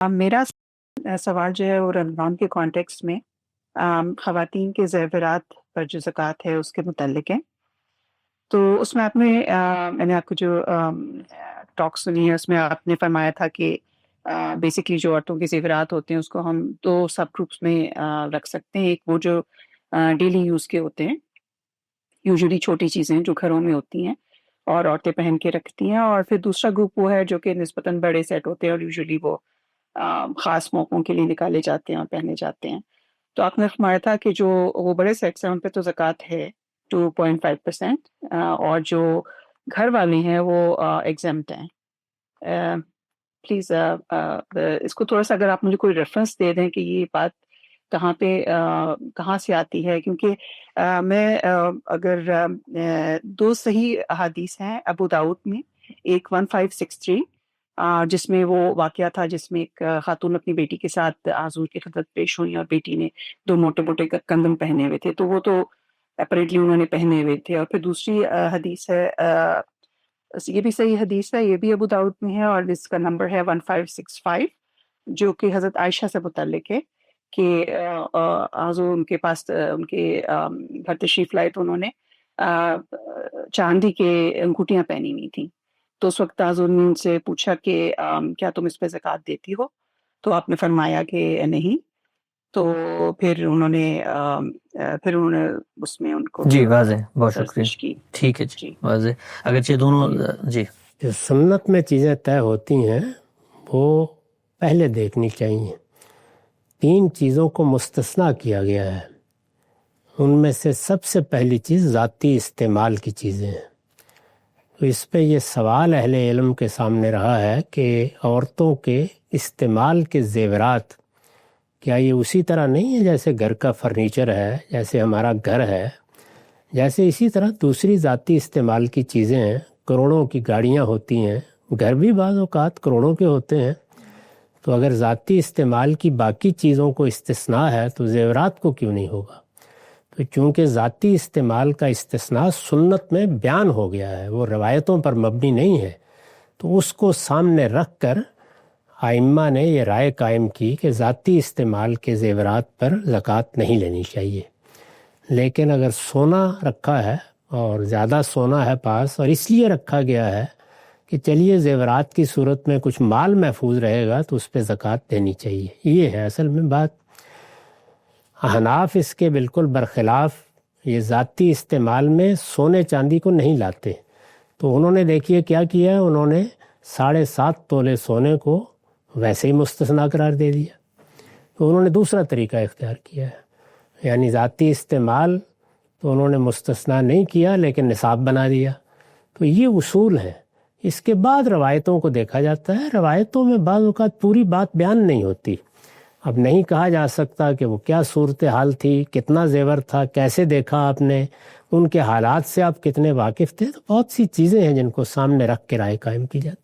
میرا سوال جو ہے وہ رمضان کے کانٹیکسٹ میں خواتین کے زیورات پر جو زکوٰۃ ہے اس کے متعلق ہے. تو اس میں آپ نے میں نے آپ کو جو ٹاک سنی ہے اس میں آپ نے فرمایا تھا کہ بیسکلی جو عورتوں کے زیورات ہوتے ہیں اس کو ہم دو سب گروپس میں رکھ سکتے ہیں. ایک وہ جو ڈیلی یوز کے ہوتے ہیں، یوزلی چھوٹی چیزیں جو گھروں میں ہوتی ہیں اور عورتیں پہن کے رکھتی ہیں، اور پھر دوسرا گروپ وہ ہے جو کہ نسبتاً بڑے سیٹ ہوتے ہیں اور یوزلی وہ خاص موقعوں کے لیے نکالے جاتے ہیں اور پہنے جاتے ہیں. تو آپ نے فرمایا تھا کہ جو وہ بڑے سیٹس ہیں ان پہ تو زکوٰۃ ہے 2.5%، اور جو گھر والے ہیں وہ ایگزمپٹ ہیں. پلیز اس کو تھوڑا سا اگر آپ مجھے کوئی ریفرنس دے دیں کہ یہ بات کہاں پہ کہاں سے آتی ہے، کیونکہ میں اگر دو صحیح احادیث ہیں ابو داؤد میں، ایک 1563 جس میں وہ واقعہ تھا جس میں ایک خاتون اپنی بیٹی کے ساتھ حضور کی خدمت پیش ہوئی اور بیٹی نے دو موٹے موٹے کندم پہنے ہوئے تھے، تو وہ تو اپریٹلی انہوں نے پہنے ہوئے تھے. اور پھر دوسری حدیث ہے، یہ بھی صحیح حدیث ہے، یہ بھی ابو داؤد میں ہے اور اس کا نمبر ہے 1565، جو کہ حضرت عائشہ سے متعلق ہے کہ حضور ان کے پاس ان کے گھر تشریف لائے تو انہوں نے چاندی کے انگوٹیاں پہنی ہوئی تھیں. تو اس وقت حضور نے ان سے پوچھا کہ کیا تم اس پہ زکوٰۃ دیتی ہو؟ تو آپ نے فرمایا کہ نہیں. تو پھر انہوں نے اس میں ان کو جی واضح، بہت سرزنش شکریہ. کی. ٹھیک ہے جی، واضح. اگرچہ دونوں جی جو سنت میں چیزیں طے ہوتی ہیں وہ پہلے دیکھنی چاہیے. 3 چیزوں کو مستثنیٰ کیا گیا ہے. ان میں سے سب سے پہلی چیز ذاتی استعمال کی چیزیں ہیں. تو اس پہ یہ سوال اہل علم کے سامنے رہا ہے کہ عورتوں کے استعمال کے زیورات کیا یہ اسی طرح نہیں ہے جیسے گھر کا فرنیچر ہے، جیسے ہمارا گھر ہے، جیسے اسی طرح دوسری ذاتی استعمال کی چیزیں ہیں. کروڑوں کی گاڑیاں ہوتی ہیں، گھر بھی بعض اوقات کروڑوں کے ہوتے ہیں. تو اگر ذاتی استعمال کی باقی چیزوں کو استثناء ہے تو زیورات کو کیوں نہیں ہوگا؟ تو چونکہ ذاتی استعمال کا استثناء سنت میں بیان ہو گیا ہے، وہ روایتوں پر مبنی نہیں ہے، تو اس کو سامنے رکھ کر ائمہ نے یہ رائے قائم کی کہ ذاتی استعمال کے زیورات پر زکوٰۃ نہیں لینی چاہیے. لیکن اگر سونا رکھا ہے اور زیادہ سونا ہے پاس، اور اس لیے رکھا گیا ہے کہ چلیے زیورات کی صورت میں کچھ مال محفوظ رہے گا تو اس پہ زکوٰۃ دینی چاہیے. یہ ہے اصل میں بات. احناف اس کے بالکل برخلاف یہ ذاتی استعمال میں سونے چاندی کو نہیں لاتے. تو انہوں نے دیکھیے کیا کیا ہے، انہوں نے 7.5 تولے سونے کو ویسے ہی مستثنیٰ قرار دے دیا. تو انہوں نے دوسرا طریقہ اختیار کیا ہے، یعنی ذاتی استعمال تو انہوں نے مستثنیٰ نہیں کیا لیکن نصاب بنا دیا. تو یہ اصول ہے. اس کے بعد روایتوں کو دیکھا جاتا ہے. روایتوں میں بعض اوقات پوری بات بیان نہیں ہوتی. اب نہیں کہا جا سکتا کہ وہ کیا صورتحال تھی، کتنا زیور تھا، کیسے دیکھا آپ نے، ان کے حالات سے آپ کتنے واقف تھے. تو بہت سی چیزیں ہیں جن کو سامنے رکھ کے رائے قائم کی جاتی.